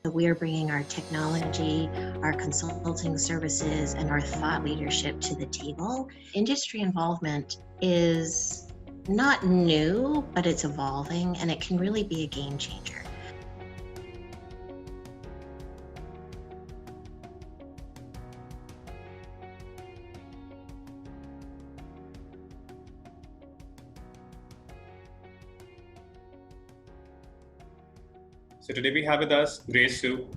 We are bringing our technology, our consulting services, and our thought leadership to the table. Industry involvement is not new, but it's evolving, and it can really be a game changer. So today we have with us Grace Su,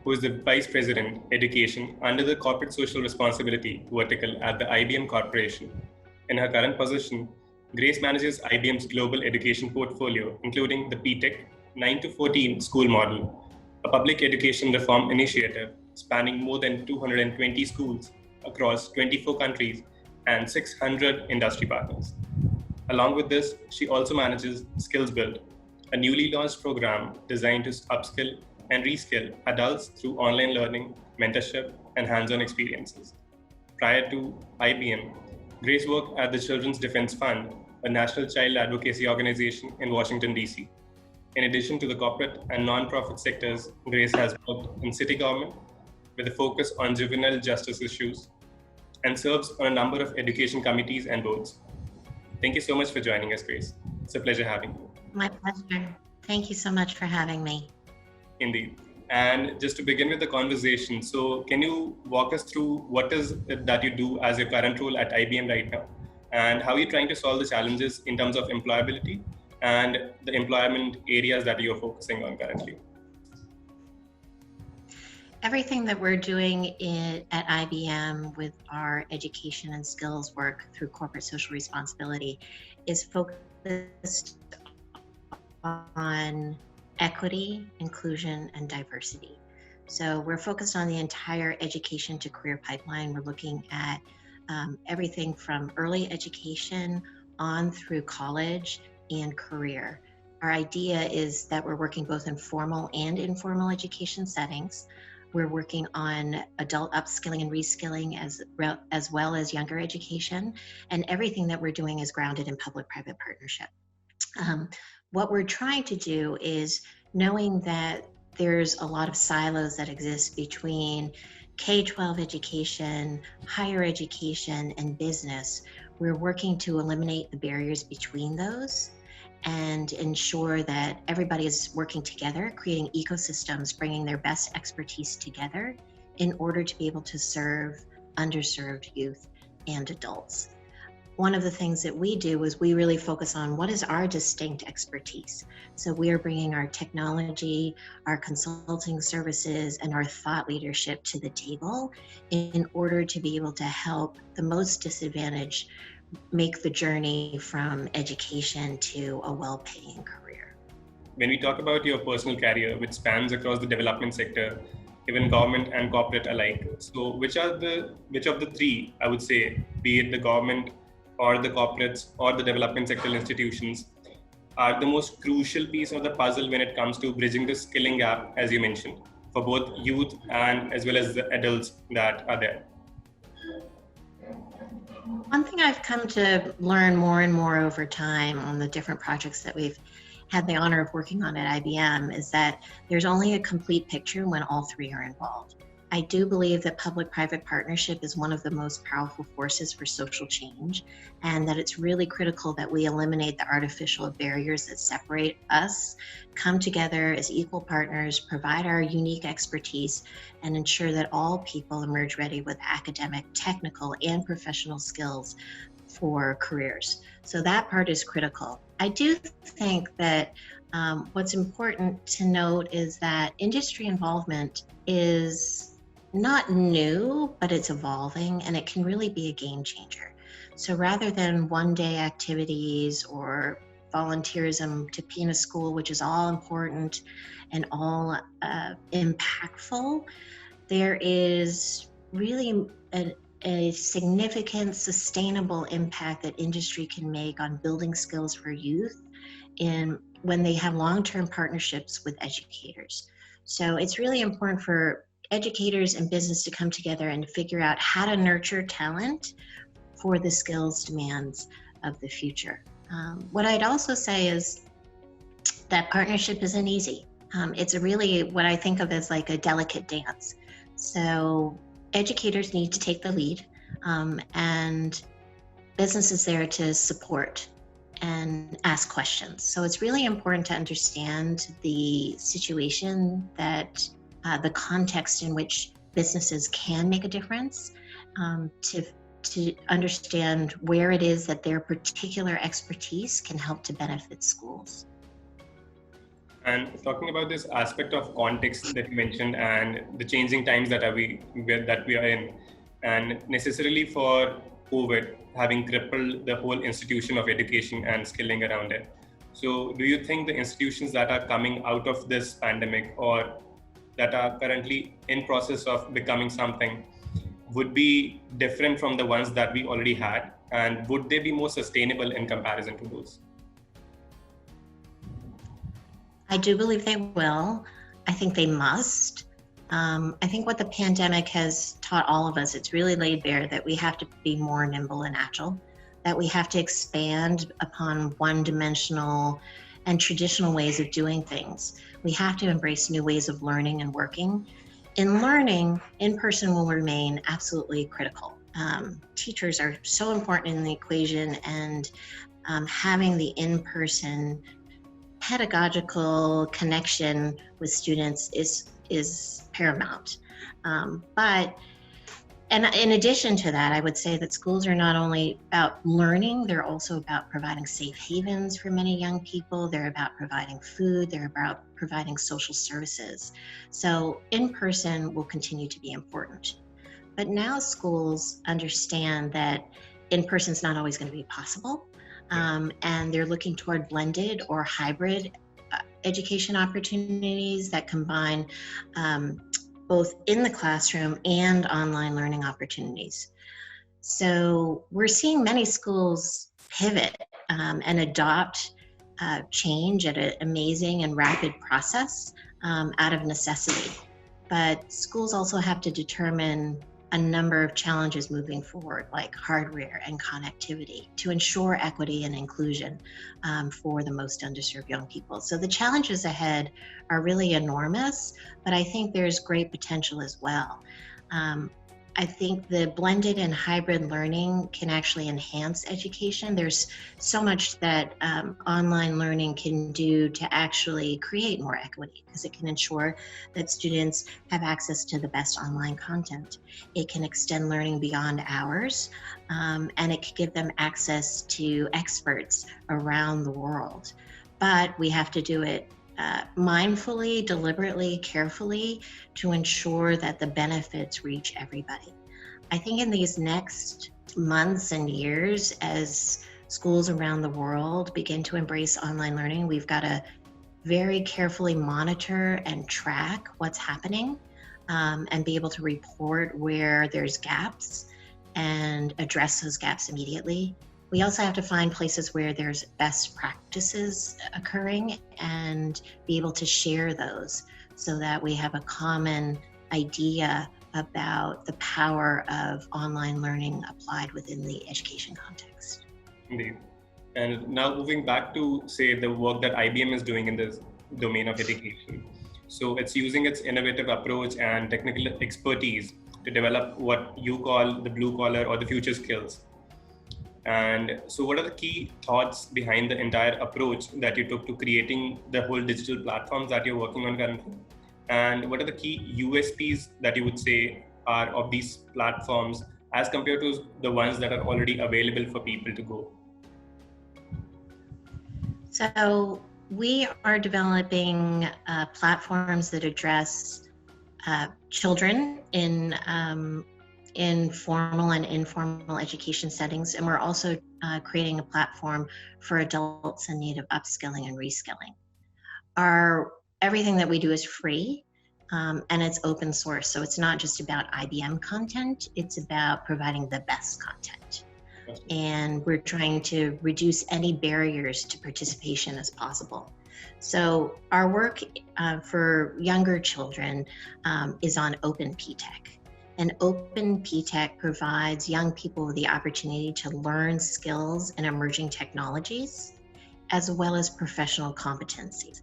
who is the Vice President, Education under the Corporate Social Responsibility vertical at the IBM Corporation. In her current position, Grace manages IBM's global education portfolio, including the PTEC 9 to 14 school model, a public education reform initiative spanning more than 220 schools across 24 countries and 600 industry partners. Along with this, she also manages SkillsBuild, a newly launched program designed to upskill and reskill adults through online learning, mentorship, and hands-on experiences. Prior to IBM, Grace worked at the Children's Defense Fund, a national child advocacy organization in Washington, D.C. In addition to the corporate and non-profit sectors, Grace has worked in city government with a focus on juvenile justice issues and serves on a number of education committees and boards. Thank you so much for joining us, Grace. It's a pleasure having you. My pleasure. Thank you so much for having me. Indeed. And just to begin with the conversation, so can you walk us through what is it that you do as your current role at IBM right now? And how are you trying to solve the challenges in terms of employability and the employment areas that you're focusing on currently? Everything that we're doing at IBM with our education and skills work through corporate social responsibility is focused on equity, inclusion, and diversity. So we're focused on the entire education to career pipeline. We're looking at everything from early education on through college and career. Our idea is that we're working both in formal and informal education settings. We're working on adult upskilling and reskilling as well as younger education, and everything that we're doing is grounded in public-private partnership. What we're trying to do is, knowing that there's a lot of silos that exist between K-12 education, higher education, and business, we're working to eliminate the barriers between those and ensure that everybody is working together, creating ecosystems, bringing their best expertise together in order to be able to serve underserved youth and adults. One of the things that we do is we really focus on what is our distinct expertise. So we are bringing our technology, our consulting services, and our thought leadership to the table in order to be able to help the most disadvantaged make the journey from education to a well-paying career. When we talk about your personal career, which spans across the development sector, even government and corporate alike, so which of the three, I would say, be it the government or the corporates or the development sector institutions, are the most crucial piece of the puzzle when it comes to bridging the skilling gap, as you mentioned, for both youth and as well as the adults that are there? One thing I've come to learn more and more over time on the different projects that we've had the honor of working on at IBM is that there's only a complete picture when all three are involved. I do believe that public-private partnership is one of the most powerful forces for social change, and that it's really critical that we eliminate the artificial barriers that separate us, come together as equal partners, provide our unique expertise, and ensure that all people emerge ready with academic, technical, and professional skills for careers. So that part is critical. I do think that what's important to note is that industry involvement is not new, but it's evolving, and it can really be a game changer. So rather than one-day activities or volunteerism to be in a school, which is all important and all impactful, there is really a significant sustainable impact that industry can make on building skills for youth when they have long-term partnerships with educators. So it's really important for educators and business to come together and figure out how to nurture talent for the skills demands of the future. What I'd also say is that partnership isn't easy. It's a really what I think of as like a delicate dance. So educators need to take the lead, and business is there to support and ask questions. So it's really important to understand the situation that the context in which businesses can make a difference, to understand where it is that their particular expertise can help to benefit schools. And talking about this aspect of context that you mentioned and the changing times that we are in, and necessarily for COVID having crippled the whole institution of education and skilling around it. So do you think the institutions that are coming out of this pandemic or that are currently in process of becoming something would be different from the ones that we already had? And would they be more sustainable in comparison to those? I do believe they will. I think they must. I think what the pandemic has taught all of us, it's really laid bare that we have to be more nimble and agile, that we have to expand upon one-dimensional and traditional ways of doing things. We have to embrace new ways of learning and working. In learning, in-person will remain absolutely critical. Teachers are so important in the equation, and having the in-person pedagogical connection with students is paramount. But in addition to that, I would say that schools are not only about learning, they're also about providing safe havens for many young people. They're about providing food. They're about providing social services. So in-person will continue to be important. But now schools understand that in-person is not always going to be possible. And they're looking toward blended or hybrid education opportunities that combine both in the classroom and online learning opportunities. So we're seeing many schools pivot and adopt change at an amazing and rapid process out of necessity. But schools also have to determine a number of challenges moving forward, like hardware and connectivity, to ensure equity and inclusion for the most underserved young people. So the challenges ahead are really enormous, but I think there's great potential as well. I think the blended and hybrid learning can actually enhance education. There's so much that online learning can do to actually create more equity, because it can ensure that students have access to the best online content. It can extend learning beyond hours, and it can give them access to experts around the world. But we have to do it mindfully, deliberately, carefully, to ensure that the benefits reach everybody. I think in these next months and years, as schools around the world begin to embrace online learning, we've got to very carefully monitor and track what's happening, and be able to report where there's gaps and address those gaps immediately. We also have to find places where there's best practices occurring and be able to share those so that we have a common idea about the power of online learning applied within the education context. Indeed. And now moving back to, say, the work that IBM is doing in this domain of education. So it's using its innovative approach and technical expertise to develop what you call the blue collar or the future skills. And so what are the key thoughts behind the entire approach that you took to creating the whole digital platforms that you're working on currently? And what are the key USPs that you would say are of these platforms as compared to the ones that are already available for people to go? So we are developing platforms that address children in formal and informal education settings, and we're also creating a platform for adults in need of upskilling and reskilling. Everything that we do is free, and it's open source, so it's not just about IBM content, it's about providing the best content. And we're trying to reduce any barriers to participation as possible. So our work for younger children is on Open PTech. And Open PTech provides young people the opportunity to learn skills in emerging technologies, as well as professional competencies.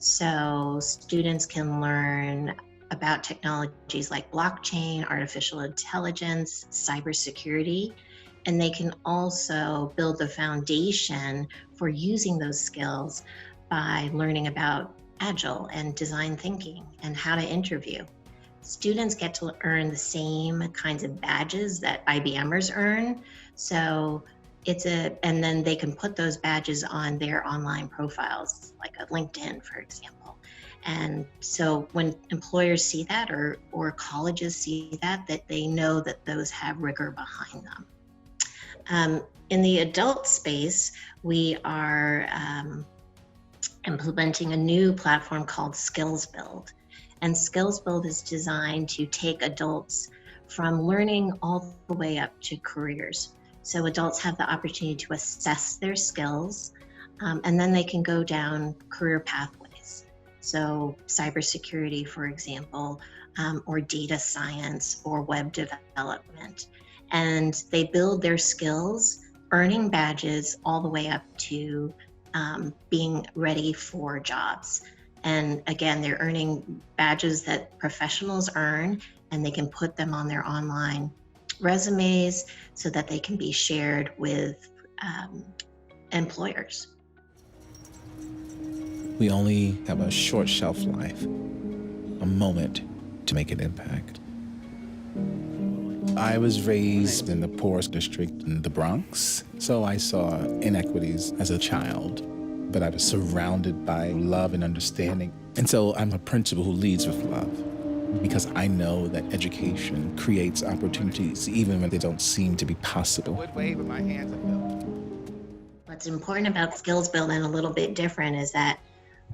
So students can learn about technologies like blockchain, artificial intelligence, cybersecurity, and they can also build the foundation for using those skills by learning about agile and design thinking and how to interview. Students get to earn the same kinds of badges that IBMers earn. So and then they can put those badges on their online profiles, like a LinkedIn, for example. And so when employers see that, or colleges see that they know that those have rigor behind them. In the adult space, we are implementing a new platform called SkillsBuild. And SkillsBuild is designed to take adults from learning all the way up to careers. So adults have the opportunity to assess their skills, and then they can go down career pathways. So cybersecurity, for example, or data science or web development. And they build their skills, earning badges all the way up to being ready for jobs. And again, they're earning badges that professionals earn, and they can put them on their online resumes so that they can be shared with employers. We only have a short shelf life, a moment to make an impact. I was raised in the poorest district in the Bronx, so I saw inequities as a child, but I was surrounded by love and understanding. And so I'm a principal who leads with love, because I know that education creates opportunities even when they don't seem to be possible. What's important about SkillsBuild and a little bit different is that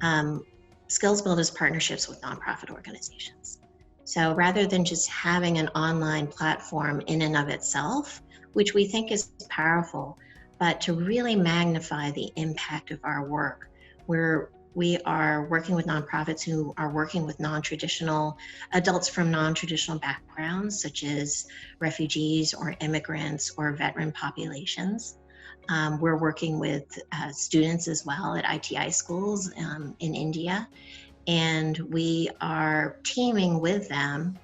SkillsBuild is partnerships with nonprofit organizations. So rather than just having an online platform in and of itself, which we think is powerful, but to really magnify the impact of our work, we are working with nonprofits who are working with non-traditional adults from non-traditional backgrounds, such as refugees or immigrants or veteran populations. We're working with students as well at ITI schools in India. And we are teaming with them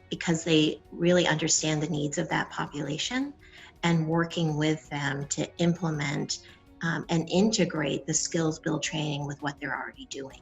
because they really understand the needs of that population, and working with them to implement and integrate the SkillsBuild training with what they're already doing.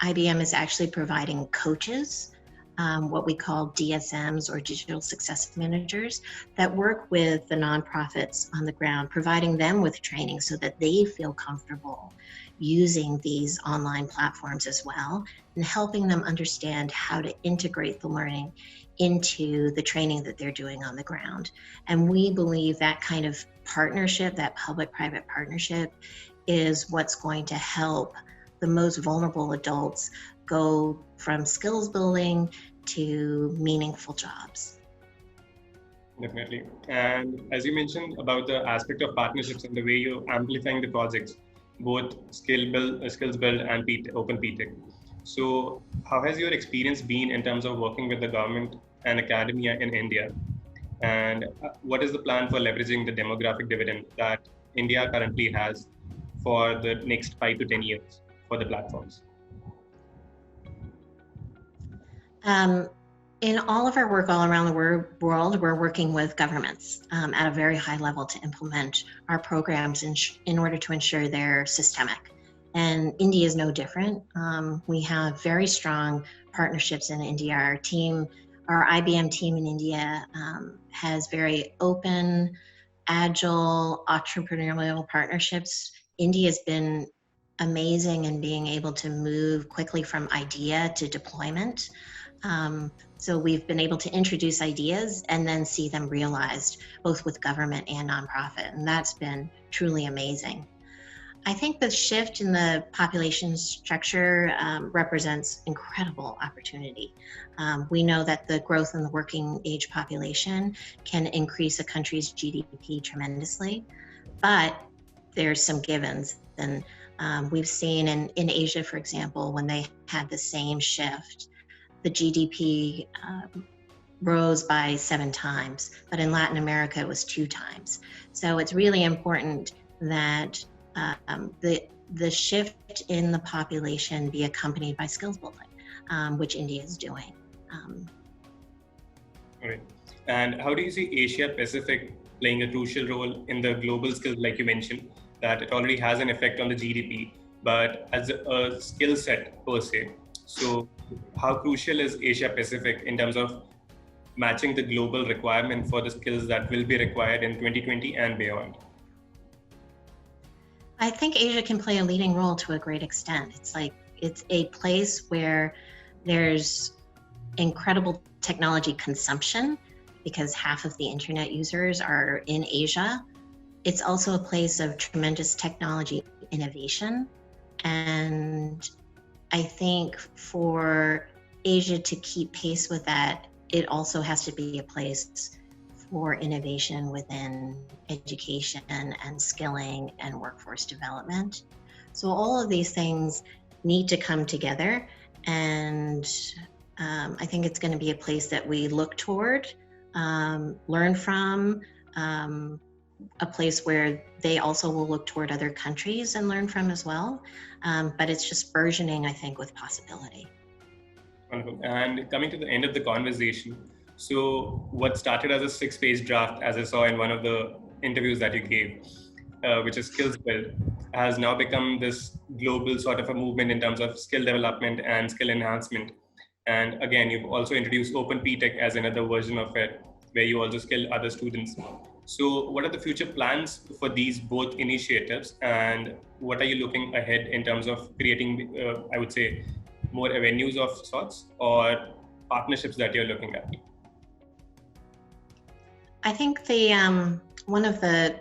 IBM is actually providing coaches, what we call DSMs or digital success managers, that work with the nonprofits on the ground, providing them with training so that they feel comfortable using these online platforms as well, and helping them understand how to integrate the learning into the training that they're doing on the ground. And we believe that kind of partnership, that public-private partnership, is what's going to help the most vulnerable adults go from skills building to meaningful jobs. Definitely. And as you mentioned about the aspect of partnerships and the way you're amplifying the projects, both SkillsBuild and Open PTech. So how has your experience been in terms of working with the government and academia in India? And what is the plan for leveraging the demographic dividend that India currently has for the next 5 to 10 years for the platforms? In all of our work all around the world, we're working with governments at a very high level to implement our programs in order to ensure they're systemic. And India is no different. We have very strong partnerships in India. Our IBM team in India has very open, agile, entrepreneurial partnerships. India has been amazing in being able to move quickly from idea to deployment. So we've been able to introduce ideas and then see them realized, both with government and nonprofit, and that's been truly amazing. I think the shift in the population structure represents incredible opportunity. We know that the growth in the working age population can increase a country's GDP tremendously, but there's some givens. And we've seen in Asia, for example, when they had the same shift, the GDP rose by 7 times, but in Latin America it was 2 times. So it's really important that the the shift in the population be accompanied by skills building, which India is doing. All right. And how do you see Asia Pacific playing a crucial role in the global skills, like you mentioned, that it already has an effect on the GDP, but as a skill set per se? So how crucial is Asia Pacific in terms of matching the global requirement for the skills that will be required in 2020 and beyond? I think Asia can play a leading role to a great extent. It's a place where there's incredible technology consumption because half of the internet users are in Asia. It's also a place of tremendous technology innovation. And I think for Asia to keep pace with that, it also has to be a place for innovation within education and skilling and workforce development. So all of these things need to come together, and I think it's going to be a place that we look toward, learn from, a place where they also will look toward other countries and learn from as well. But it's just burgeoning, I think, with possibility. Wonderful. And coming to the end of the conversation, so what started as a 6-page draft, as I saw in one of the interviews that you gave, which is SkillsBuild, has now become this global sort of a movement in terms of skill development and skill enhancement. And again, you've also introduced Open PTech as another version of it, where you also skill other students. So what are the future plans for these both initiatives, and what are you looking ahead in terms of creating, I would say, more avenues of sorts or partnerships that you're looking at? I think one of the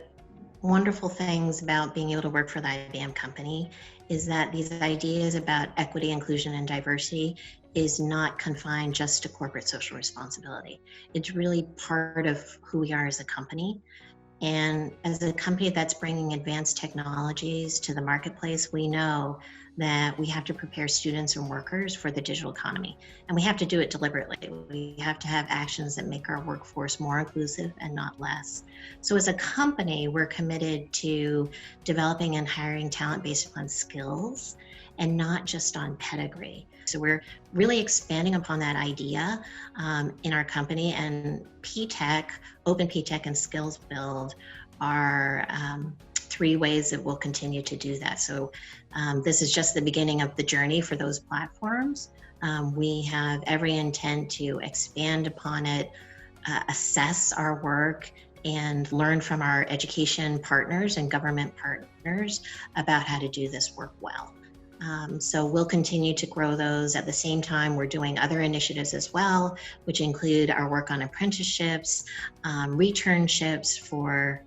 wonderful things about being able to work for the IBM company is that these ideas about equity, inclusion, and diversity is not confined just to corporate social responsibility. It's really part of who we are as a company. And as a company that's bringing advanced technologies to the marketplace, we know that we have to prepare students and workers for the digital economy. And we have to do it deliberately. We have to have actions that make our workforce more inclusive and not less. So as a company, we're committed to developing and hiring talent based upon skills and not just on pedigree. So we're really expanding upon that idea in our company, and PTech, Open PTech and SkillsBuild are 3 ways that we'll continue to do that. So this is just the beginning of the journey for those platforms. We have every intent to expand upon it, assess our work, and learn from our education partners and government partners about how to do this work well. So we'll continue to grow those. At the same time, we're doing other initiatives as well, which include our work on apprenticeships, returnships for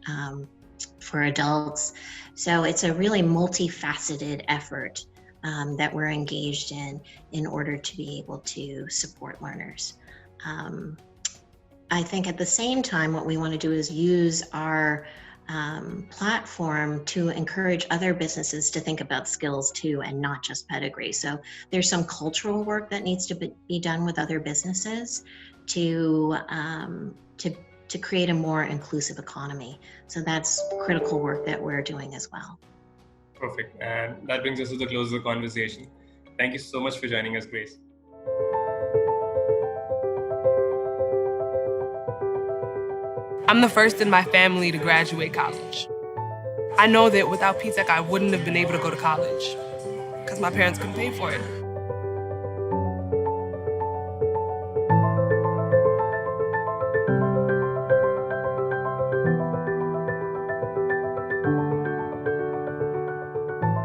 adults. So it's a really multifaceted effort that we're engaged in order to be able to support learners. I think at the same time, what we want to do is use our platform to encourage other businesses to think about skills too, and not just pedigree. So there's some cultural work that needs to be done with other businesses to create a more inclusive economy. So that's critical work that we're doing as well. Perfect. And that brings us to the close of the conversation. Thank you so much for joining us, Grace. I'm the first in my family to graduate college. I know that without PTech, I wouldn't have been able to go to college because my parents couldn't pay for it.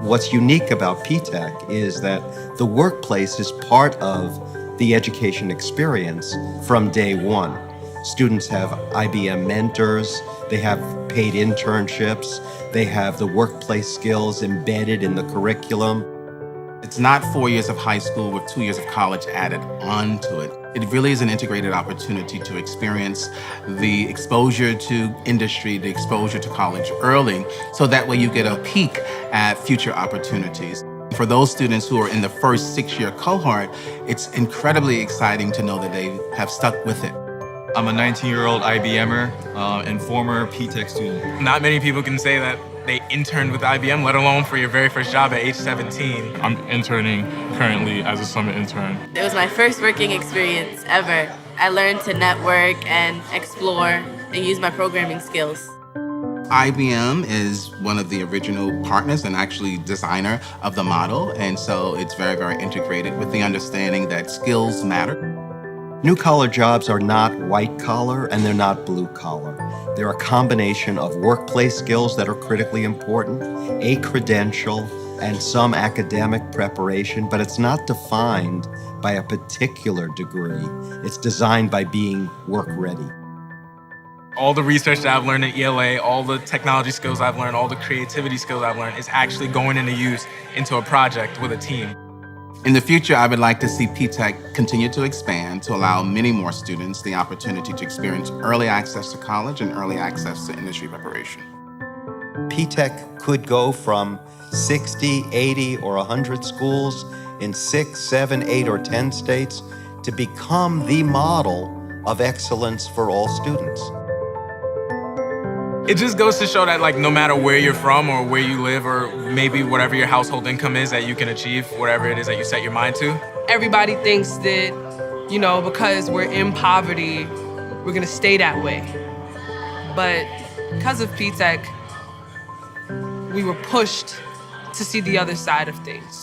What's unique about PTech is that the workplace is part of the education experience from day one. Students have IBM mentors, they have paid internships, they have the workplace skills embedded in the curriculum. It's not 4 years of high school with 2 years of college added onto it. It really is an integrated opportunity to experience the exposure to industry, the exposure to college early, so that way you get a peek at future opportunities. For those students who are in the first 6-year cohort, it's incredibly exciting to know that they have stuck with it. I'm a 19-year-old IBMer and former PTech student. Not many people can say that they interned with IBM, let alone for your very first job at age 17. I'm interning currently as a summer intern. It was my first working experience ever. I learned to network and explore and use my programming skills. IBM is one of the original partners and actually designer of the model, and so it's very, very integrated with the understanding that skills matter. New collar jobs are not white collar and they're not blue collar. They're a combination of workplace skills that are critically important, a credential, and some academic preparation, but it's not defined by a particular degree. It's designed by being work ready. All the research that I've learned at ELA, all the technology skills I've learned, all the creativity skills I've learned is actually going into use into a project with a team. In the future, I would like to see PTech continue to expand to allow many more students the opportunity to experience early access to college and early access to industry preparation. PTech could go from 60, 80, or 100 schools in 6, 7, 8, or 10 states to become the model of excellence for all students. It just goes to show that no matter where you're from or where you live or maybe whatever your household income is, that you can achieve whatever it is that you set your mind to. Everybody thinks that, because we're in poverty, we're gonna stay that way. But because of PTech, we were pushed to see the other side of things.